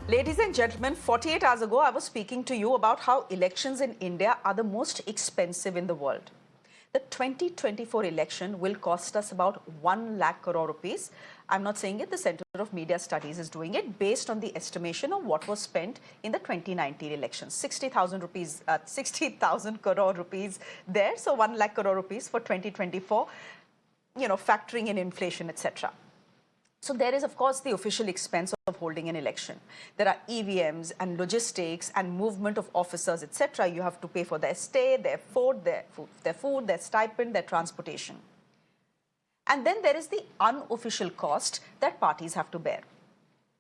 Ladies and gentlemen, 48 hours ago, I was speaking to you about how elections in India are the most expensive in the world. The 2024 election will cost us about 1 lakh crore rupees. I'm not saying it, the Center of Media Studies is doing it based on the estimation of what was spent in the 2019 elections. 60,000 rupees, 60,000 crore rupees there, so 1 lakh crore rupees for 2024, factoring in inflation, etc. So there is, of course, the official expense of holding an election. There are EVMs and logistics and movement of officers, etc. You have to pay for their stay, their food, their stipend, their transportation. And then there is the unofficial cost that parties have to bear.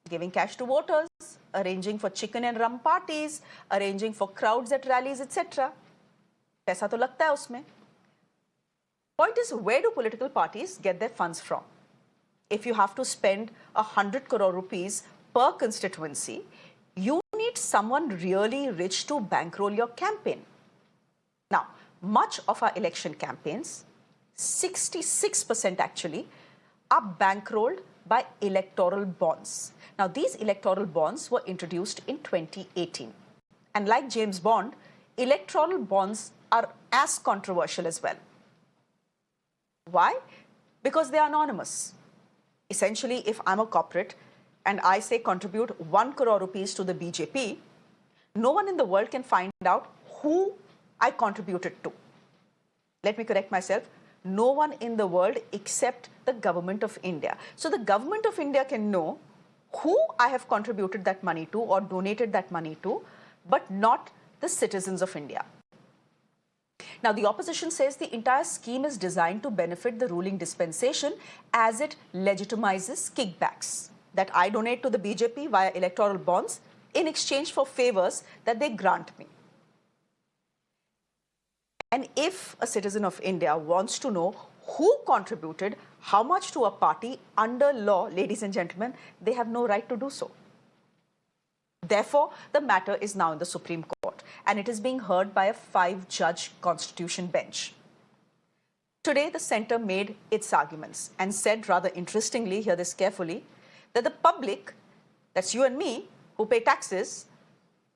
Giving cash to voters, arranging for chicken and rum parties, arranging for crowds at rallies, etc. Paisa to lagta hai usme. Point is, where do political parties get their funds from? If you have to spend 100 crore rupees per constituency, you need someone really rich to bankroll your campaign. Now, much of our election campaigns, 66% actually, are bankrolled by electoral bonds. Now, these electoral bonds were introduced in 2018. And like James Bond, electoral bonds are as controversial as well. Why? Because they are anonymous. Essentially, if I'm a corporate and I say contribute 1 crore rupees to the BJP, no one in the world can find out who I contributed to. Let me correct myself. No one in the world except the government of India. So the government of India can know who I have contributed that money to or donated that money to, but not the citizens of India. Now, the opposition says the entire scheme is designed to benefit the ruling dispensation as it legitimizes kickbacks that I donate to the BJP via electoral bonds in exchange for favors that they grant me. And if a citizen of India wants to know who contributed how much to a party under law, ladies and gentlemen, they have no right to do so. Therefore, the matter is now in the Supreme Court and it is being heard by a 5-judge constitution bench. Today, the centre made its arguments and said rather interestingly, hear this carefully, that the public, that's you and me, who pay taxes,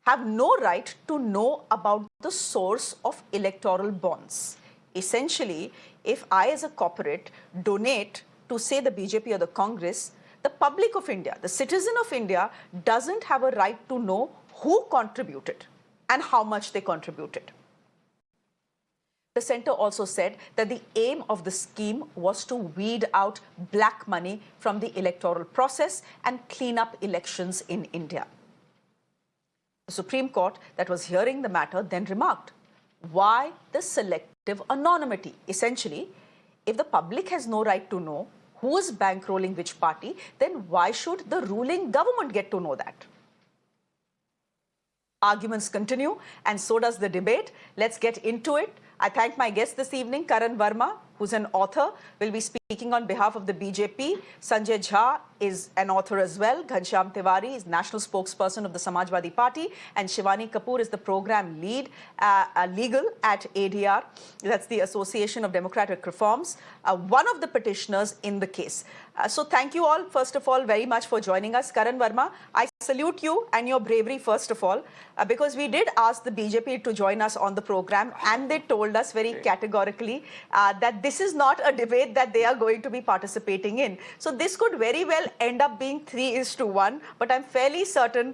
have no right to know about the source of electoral bonds. Essentially, if I as a corporate donate to say the BJP or the Congress, the public of India, the citizen of India, doesn't have a right to know who contributed and how much they contributed. The centre also said that the aim of the scheme was to weed out black money from the electoral process and clean up elections in India. The Supreme Court that was hearing the matter then remarked, why the selective anonymity? Essentially, if the public has no right to know who is bankrolling which party, then why should the ruling government get to know that? Arguments continue and so does the debate. Let's get into it. I thank my guest this evening, Karan Verma, who's an author, will be speaking on behalf of the BJP. Sanjay Jha is an author as well. Ghanshyam Tiwari is national spokesperson of the Samajwadi Party. And Shivani Kapoor is the program lead, legal at ADR. That's the Association of Democratic Reforms, one of the petitioners in the case. So thank you all, first of all, very much for joining us. Karan Verma, I salute you and your bravery, first of all, because we did ask the BJP to join us on the program and they told us very categorically that this is not a debate that they are going to be participating in. So this could very well end up being 3:1, but I'm fairly certain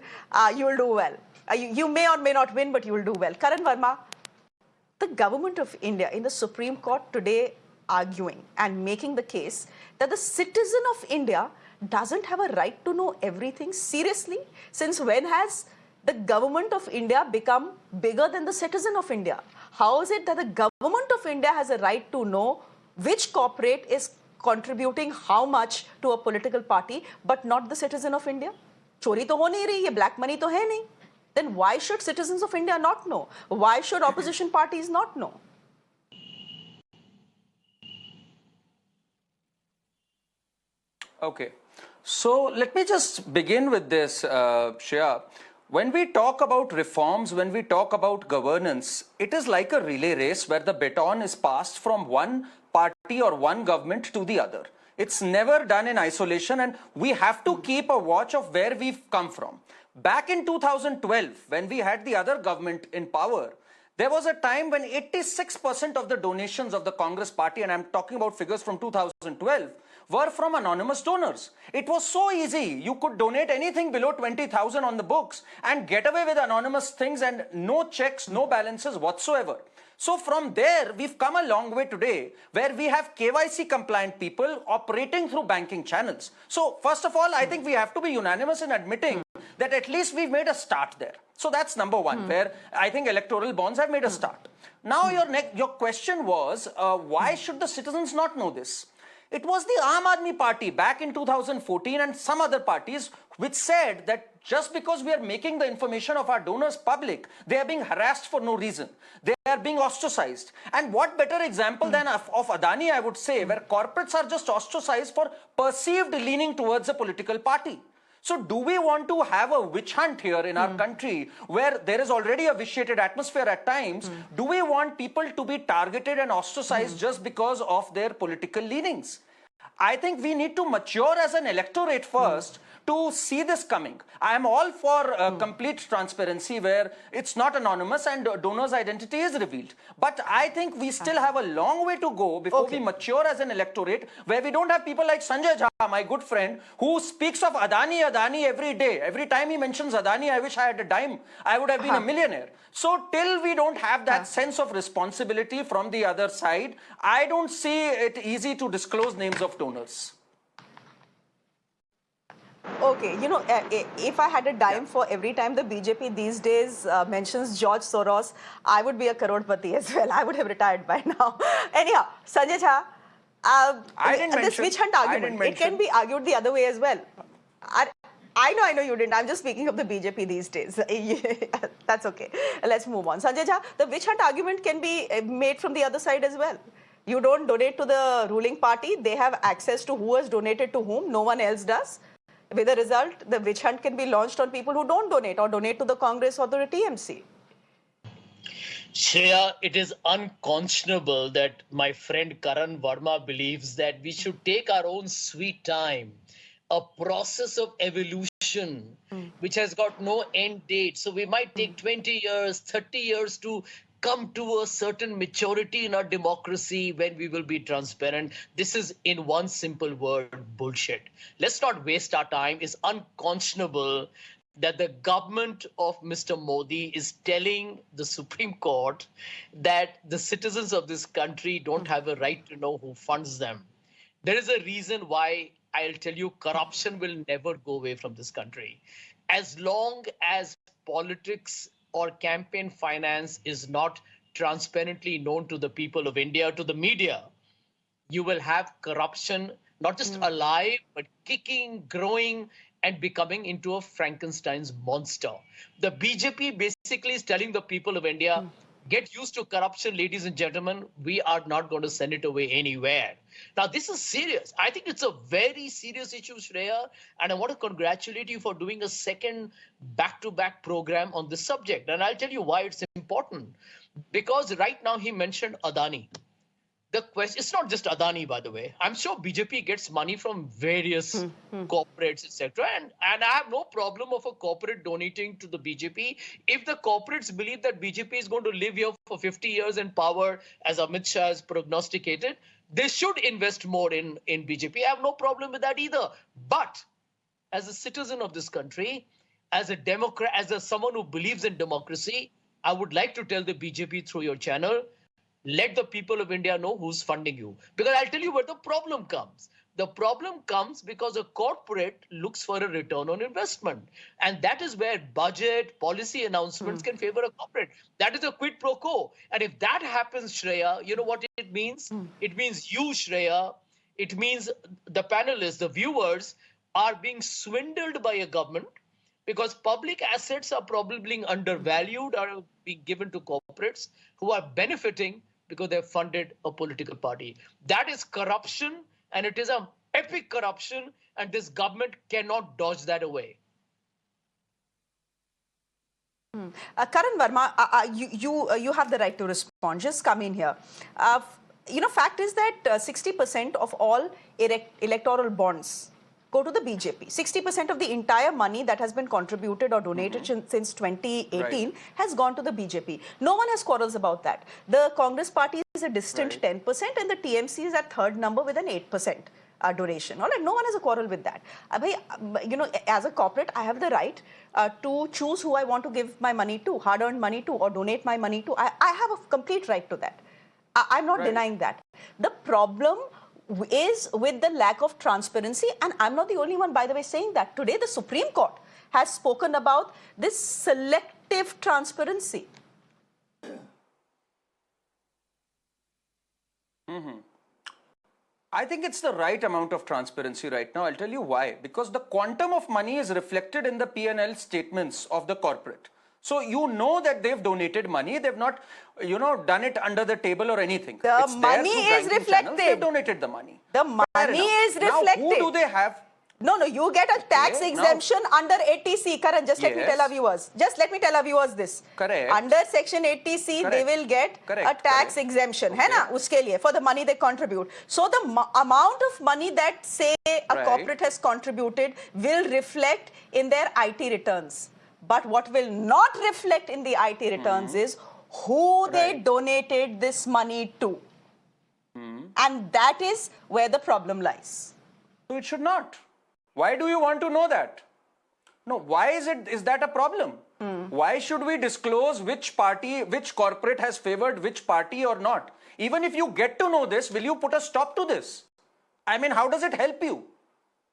you will do well. You may or may not win, but you will do well. Karan Verma, the government of India in the Supreme Court today arguing and making the case that the citizen of India doesn't have a right to know everything. Seriously? Since when has the government of India become bigger than the citizen of India? How is it that the government of India has a right to know which corporate is contributing how much to a political party, but not the citizen of India? Chori to ho nahi rahi, ye black money to hai nahi. Then why should citizens of India not know? Why should opposition parties not know? Okay, so let me just begin with this, Shreya. When we talk about reforms, when we talk about governance, it is like a relay race where the baton is passed from one party or one government to the other. It's never done in isolation, and we have to keep a watch of where we've come from. Back in 2012, when we had the other government in power, there was a time when 86% of the donations of the Congress party, and I'm talking about figures from 2012, were from anonymous donors. It was so easy. You could donate anything below 20,000 on the books and get away with anonymous things and no checks, no balances whatsoever. So from there, we've come a long way today where we have KYC compliant people operating through banking channels. So first of all, I think we have to be unanimous in admitting that at least we've made a start there. So that's number one, where I think electoral bonds have made a start. Now your question was, why should the citizens not know this? It was the Aam Aadmi Party back in 2014 and some other parties which said that just because we are making the information of our donors public, they are being harassed for no reason. They are being ostracized. And what better example than of Adani, I would say, where corporates are just ostracized for perceived leaning towards a political party. So do we want to have a witch hunt here in our country where there is already a vitiated atmosphere at times? Do we want people to be targeted and ostracized just because of their political leanings? I think we need to mature as an electorate first to see this coming. I am all for complete transparency where it's not anonymous and donor's identity is revealed. But I think we still have a long way to go before we mature as an electorate where we don't have people like Sanjay Jha, my good friend, who speaks of Adani every day. Every time he mentions Adani, I wish I had a dime. I would have been a millionaire. So till we don't have that sense of responsibility from the other side, I don't see it easy to disclose names of donors. Okay, you know, if I had a dime for every time the BJP these days mentions George Soros, I would be a crorepati as well. I would have retired by now. Anyhow, Sanjay Jha, this witch hunt argument, it can be argued the other way as well. I know you didn't. I'm just speaking of the BJP these days. That's okay. Let's move on. Sanjay Jha, the witch hunt argument can be made from the other side as well. You don't donate to the ruling party. They have access to who has donated to whom. No one else does. With a result, the witch hunt can be launched on people who don't donate or donate to the Congress or the TMC. Shreya, it is unconscionable that my friend Karan Verma believes that we should take our own sweet time, a process of evolution which has got no end date. So we might take 20 years, 30 years to come to a certain maturity in our democracy when we will be transparent. This is, in one simple word, bullshit. Let's not waste our time. It's unconscionable that the government of Mr. Modi is telling the Supreme Court that the citizens of this country don't have a right to know who funds them. There is a reason why I'll tell you corruption will never go away from this country. As long as politics or campaign finance is not transparently known to the people of India, to the media, you will have corruption not just alive, but kicking, growing, and becoming into a Frankenstein's monster. The BJP basically is telling the people of India, get used to corruption, ladies and gentlemen. We are not going to send it away anywhere. Now, this is serious. I think it's a very serious issue, Shreya, and I want to congratulate you for doing a second back-to-back program on this subject. And I'll tell you why it's important. Because right now he mentioned Adani. The question, it's not just Adani, by the way. I'm sure BJP gets money from various corporates, etc. And I have no problem of a corporate donating to the BJP. If the corporates believe that BJP is going to live here for 50 years in power, as Amit Shah has prognosticated, they should invest more in BJP. I have no problem with that either. But as a citizen of this country, as a Democrat, someone who believes in democracy, I would like to tell the BJP through your channel, let the people of India know who's funding you. Because I'll tell you where the problem comes. The problem comes because a corporate looks for a return on investment. And that is where budget, policy announcements can favor a corporate. That is a quid pro quo. And if that happens, Shreya, you know what it means? It means you, Shreya, it means the panelists, the viewers are being swindled by a government because public assets are probably being undervalued, are being given to corporates who are benefiting because they've funded a political party. That is corruption, and it is an epic corruption, and this government cannot dodge that away. Karan Verma, you have the right to respond. Just come in here. fact is that 60% of all electoral bonds go to the BJP. 60% of the entire money that has been contributed or donated since 2018 has gone to the BJP. No one has quarrels about that. The Congress party is a distant 10% and the TMC is at third number with an 8%. Donation. All right, no one has a quarrel with that. As a corporate, I have the right to choose who I want to give my money to, hard-earned money to, or donate my money to. I have a complete right to that. I'm not denying that. The problem is with the lack of transparency, and I'm not the only one, by the way, saying that. Today, the Supreme Court has spoken about this selective transparency. I think it's the right amount of transparency right now. I'll tell you why. Because the quantum of money is reflected in the P&L statements of the corporate. So you know that they've donated money. They've not, done it under the table or anything. The money is reflected. They've donated the money. The money is reflected. Now, who do they have? No, you get a tax exemption under 80C. Karan, just let me tell our viewers. Just let me tell our viewers this. Correct. Under section 80C, they will get a tax exemption. है ना? उसके लिए, for the money they contribute. So the amount of money that, say, a corporate has contributed will reflect in their IT returns. But what will not reflect in the IT returns is who they donated this money to. And that is where the problem lies. So it should not. Why do you want to know that? No, why is that a problem? Why should we disclose which party, which corporate has favored which party or not? Even if you get to know this, will you put a stop to this? I mean, how does it help you?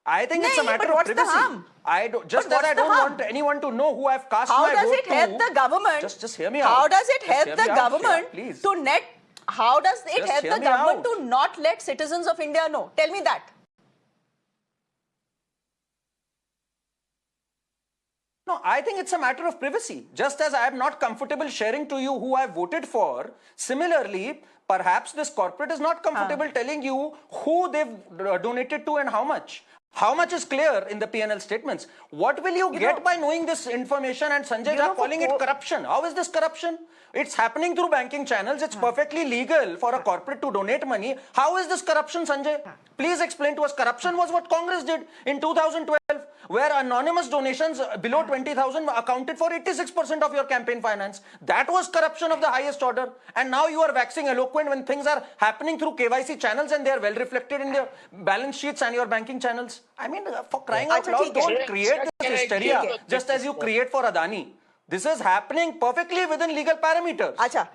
I think it's a matter of privacy. I don't want anyone to know who I've cast my vote to. How does it help the government? Just hear me out. How does it help the government to net? How does it help the government to not let citizens of India know? Tell me that. No, I think it's a matter of privacy. Just as I am not comfortable sharing to you who I voted for, similarly, perhaps this corporate is not comfortable telling you who they've donated to and how much. How much is clear in the P&L statements? What will you get by knowing this information and Sanjay Jha calling it corruption? How is this corruption? It's happening through banking channels. It's perfectly legal for a corporate to donate money. How is this corruption, Sanjay? Please explain to us. Corruption was what Congress did in 2012, where anonymous donations below 20,000 accounted for 86% of your campaign finance. That was corruption of the highest order. And now you are waxing eloquent when things are happening through KYC channels and they are well reflected in the balance sheets and your banking channels. I mean, for crying out loud, don't create this hysteria just as you create for Adani. This is happening perfectly within legal parameters. Acha,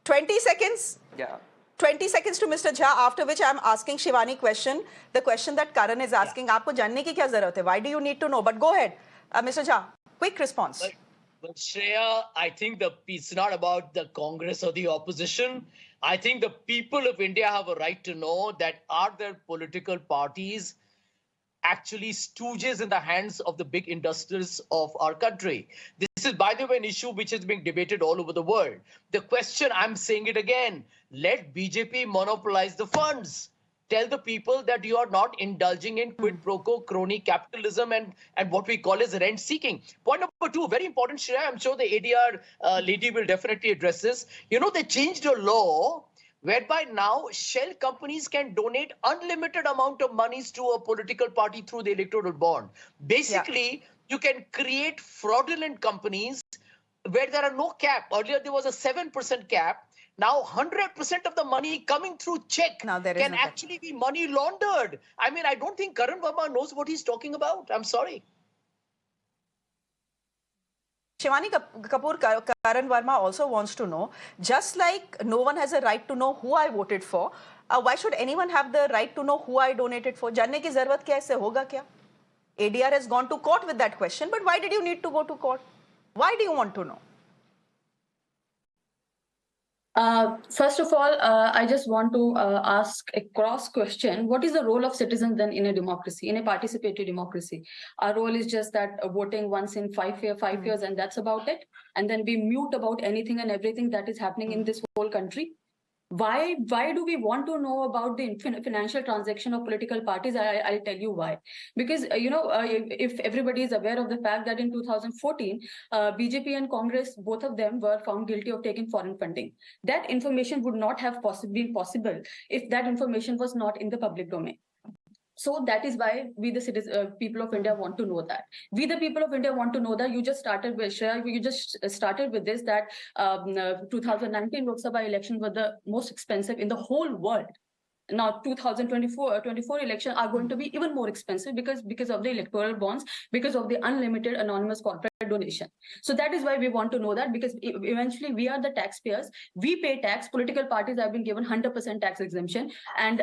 20 seconds. Yeah. 20 seconds to Mr. Jha, after which I am asking Shivani question, the question that Karan is asking. आपको जानने की क्या ज़रूरत है? Why do you need to know? But go ahead, Mr. Jha, quick response. But Shreya, I think it's not about the Congress or the opposition. I think the people of India have a right to know that are their political parties actually stooges in the hands of the big industries of our country. This is, by the way, an issue which is being debated all over the world. The question, I'm saying it again, let BJP monopolize the funds. Tell the people that you are not indulging in quid pro quo, crony capitalism and what we call as rent seeking. Point number two, very important, Shreya, I'm sure the ADR lady will definitely address this. You know, they changed a law whereby now shell companies can donate unlimited amount of monies to a political party through the electoral bond. Basically, you can create fraudulent companies where there are no cap. Earlier, there was a 7% cap. Now, 100% of the money coming through check can actually be money laundered. I mean, I don't think Karan Verma knows what he's talking about. I'm sorry. Shivani Kapoor, Karan Verma also wants to know, just like no one has a right to know who I voted for, why should anyone have the right to know who I donated for? जानने की ज़रूरत क्या है, इससे होगा क्या? ADR has gone to court with that question, but why did you need to go to court? Why do you want to know? First of all, I just want to ask a cross question. What is the role of citizens then in a democracy, in a participatory democracy? Our role is just that voting once in 5 years and that's about it. And then we mute about anything and everything that is happening in this whole country. Why do we want to know about the financial transaction of political parties? I'll tell you why. Because if everybody is aware of the fact that in 2014, BJP and Congress, both of them were found guilty of taking foreign funding. That information would not have been possible if that information was not in the public domain. So that is why we, the people of India, want to know that. We, the people of India, want to know that. You just started with Shreya. You just started with this, that 2019 Lok Sabha elections were the most expensive in the whole world. Now 2024 election are going to be even more expensive because of the electoral bonds, because of the unlimited anonymous corporate donation. So that is why we want to know that, because eventually we are the taxpayers, we pay tax. Political parties have been given 100% tax exemption, and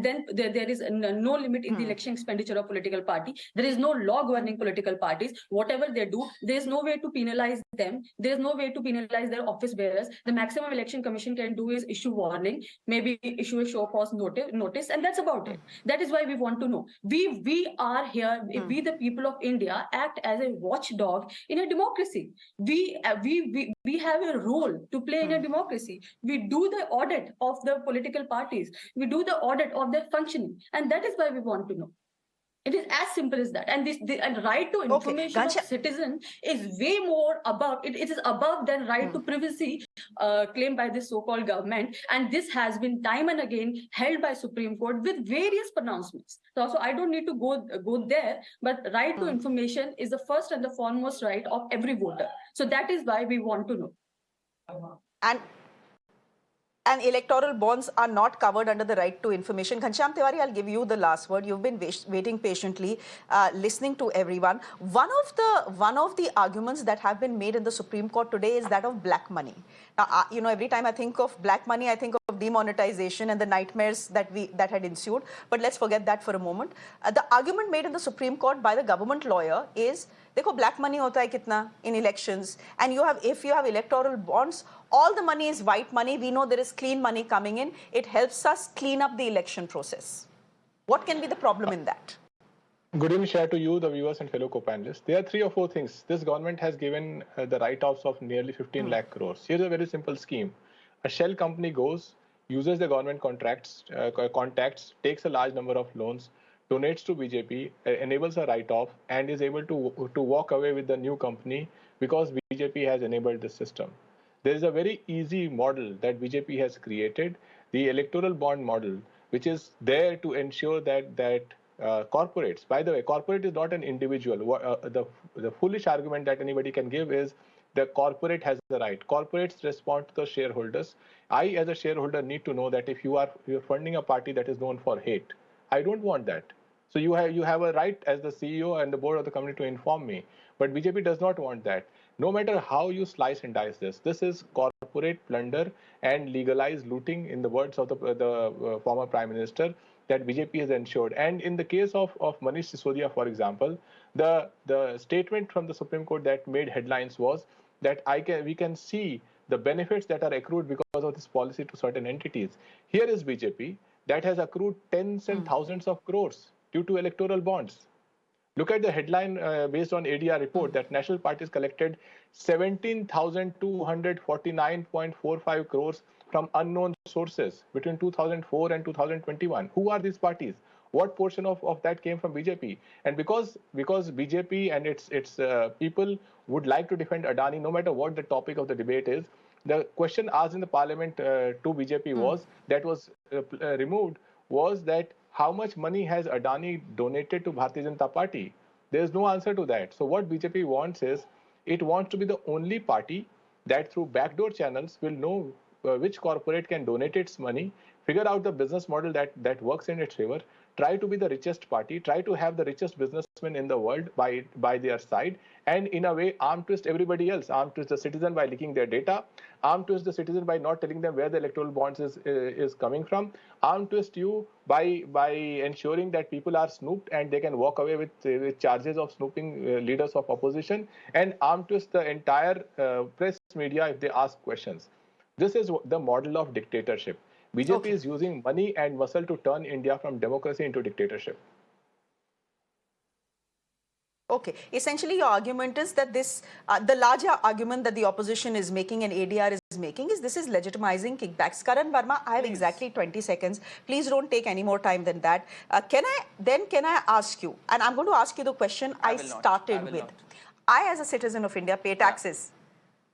then there is no limit in the election expenditure of political party. There is no law governing political parties. Whatever they do, there is no way to penalize them. There is no way to penalize their office bearers. The maximum election commission can do is issue warning, maybe issue a show cause notice, and that's about it. That is why we want to know. We are here. We, the people of India, act as a watchdog in a democracy. We have a role to play in a democracy. We do the audit of the political parties. We do the audit of their functioning, and that is why we want to know. It is as simple as that. And and right to information of citizen is way more above. It is above than right to privacy claimed by this so-called government. And this has been time and again held by Supreme Court with various pronouncements. So I don't need to go there. But right to information is the first and the foremost right of every voter. So that is why we want to know. And electoral bonds are not covered under the right to information. Ghanshyam Tiwari, I'll give you the last word. You've been waiting patiently, listening to everyone. One of the arguments that have been made in the Supreme Court today is that of black money. Now, every time I think of black money, I think of demonetization and the nightmares that had ensued. But let's forget that for a moment. The argument made in the Supreme Court by the government lawyer is, देखो black money होता है कितना in elections, and if you have electoral bonds, all the money is white money. We know there is clean money coming in. It helps us clean up the election process. What can be the problem in that? Good evening, Shreya, to you, the viewers and fellow co-panelists. There are 3 or 4 things. This government has given the write-offs of nearly 15 lakh crores. Here's a very simple scheme. A shell company goes, uses the government contacts, takes a large number of loans, donates to BJP, enables a write-off, and is able to walk away with the new company because BJP has enabled the system. There is a very easy model that BJP has created, the electoral bond model, which is there to ensure that corporates, by the way, corporate is not an individual. The foolish argument that anybody can give is the corporate has the right. Corporates respond to the shareholders. I, as a shareholder, need to know that if you're funding a party that is known for hate, I don't want that. So you have a right as the CEO and the board of the company to inform me. But BJP does not want that. No matter how you slice and dice this is corporate plunder and legalized looting, in the words of the former Prime Minister, that BJP has ensured. And in the case of Manish Sisodia, for example, the statement from the Supreme Court that made headlines was that we can see the benefits that are accrued because of this policy to certain entities. Here is BJP that has accrued tens and thousands of crores due to electoral bonds. Look at the headline based on ADR report that national parties collected 17,249.45 crores from unknown sources between 2004 and 2021. Who are these parties? What portion of that came from BJP? And because BJP and its people would like to defend Adani, no matter what the topic of the debate is, the question asked in the parliament to BJP was removed was that how much money has Adani donated to Bharatiya Janata Party? There is no answer to that. So what BJP wants is, it wants to be the only party that through backdoor channels will know which corporate can donate its money, figure out the business model that works in its favor, try to be the richest party, try to have the richest businessmen in the world by their side, and in a way arm twist everybody else, arm twist the citizen by leaking their data, arm twist the citizen by not telling them where the electoral bonds is coming from, arm twist you by ensuring that people are snooped and they can walk away with charges of snooping leaders of opposition, and arm twist the entire press media if they ask questions. This is the model of dictatorship. BJP is using money and muscle to turn India from democracy into dictatorship. Okay. Essentially, your argument is that this, the larger argument that the opposition is making and ADR is making is this is legitimizing kickbacks. Karan Verma, I have exactly 20 seconds. Please don't take any more time than that. Can I ask you, and I'm going to ask you the question I started with. I, as a citizen of India, pay taxes.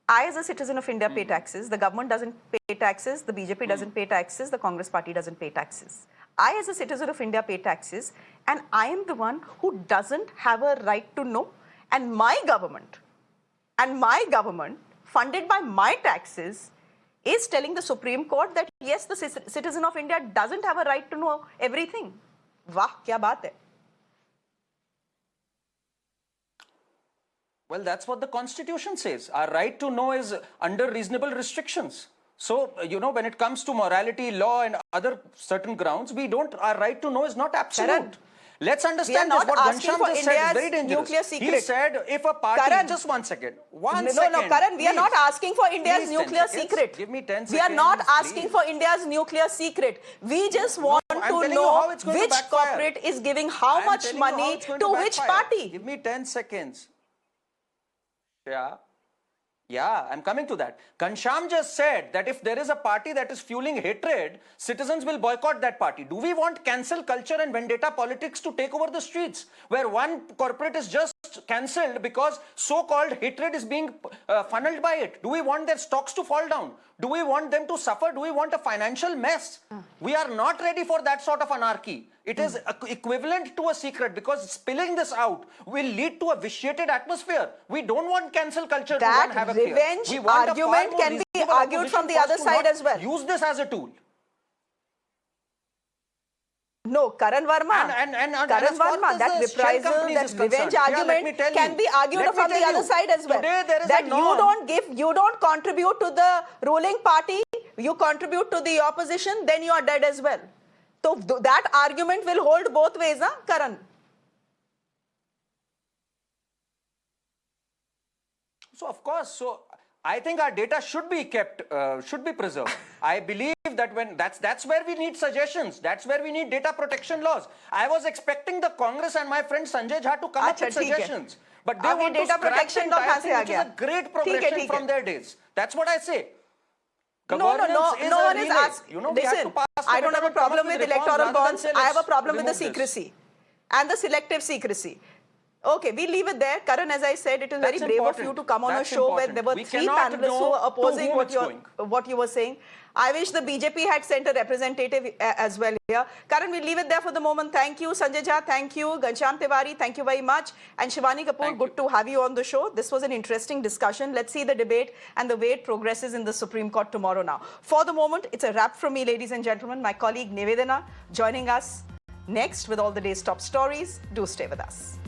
I, as a citizen of India, pay taxes. The government doesn't pay taxes. The BJP doesn't pay taxes. The Congress party doesn't pay taxes. I, as a citizen of India, pay taxes. And I am the one who doesn't have a right to know. And my government, funded by my taxes, is telling the Supreme Court that, yes, the citizen of India doesn't have a right to know everything. Wah, kya baat hai? Well, that's what the Constitution says. Our right to know is under reasonable restrictions. So, when it comes to morality, law, and other certain grounds, our right to know is not absolute. Karan, let's understand this. What Ghanshyam just said is very dangerous. He said if a party... Karan, just 1 second. No, Karan, we are not asking for India's nuclear secret. Give me 10 seconds. We are not asking for India's nuclear secret. We just want to know which corporate is giving how much money to which party. Give me 10 seconds. Yeah, I'm coming to that. Ghanshyam just said that if there is a party that is fueling hatred, citizens will boycott that party. Do we want cancel culture and vendetta politics to take over the streets, where one corporate is just cancelled because so-called hatred is being funneled by it? Do we want their stocks to fall down? Do we want them to suffer? Do we want a financial mess? We are not ready for that sort of anarchy. It is equivalent to a secret, because spilling this out will lead to a vitiated atmosphere. We don't want cancel culture to run havoc here. That revenge argument can be argued from the other side as well. Use this as a tool. No, Karan Verma, that reprisal, that revenge argument can be argued from the other side as well. That you don't contribute to the ruling party, you contribute to the opposition, then you are dead as well. So that argument will hold both ways, huh, Karan? So of course, I think our data should be kept, should be preserved. I believe that that's where we need suggestions. That's where we need data protection laws. I was expecting the Congress and my friend Sanjay Jha to come up with suggestions. But they want to scrap the entire thing, which is a great progression from their days. That's what I say. No one is asking. Listen, I don't have a problem with electoral bonds. I have a problem with the secrecy and the selective secrecy. Okay, we leave it there. Karan, as I said, it is very brave of you to come on a show where there were three panelists who were opposing what you were saying. I wish the BJP had sent a representative as well here. Karan, we'll leave it there for the moment. Thank you, Sanjay Jha. Thank you, Ghanshyam Tiwari. Thank you very much. And Shivani Kapoor, good to have you on the show. This was an interesting discussion. Let's see the debate and the way it progresses in the Supreme Court tomorrow now. For the moment, it's a wrap from me, ladies and gentlemen. My colleague Nivedana joining us next with all the day's top stories. Do stay with us.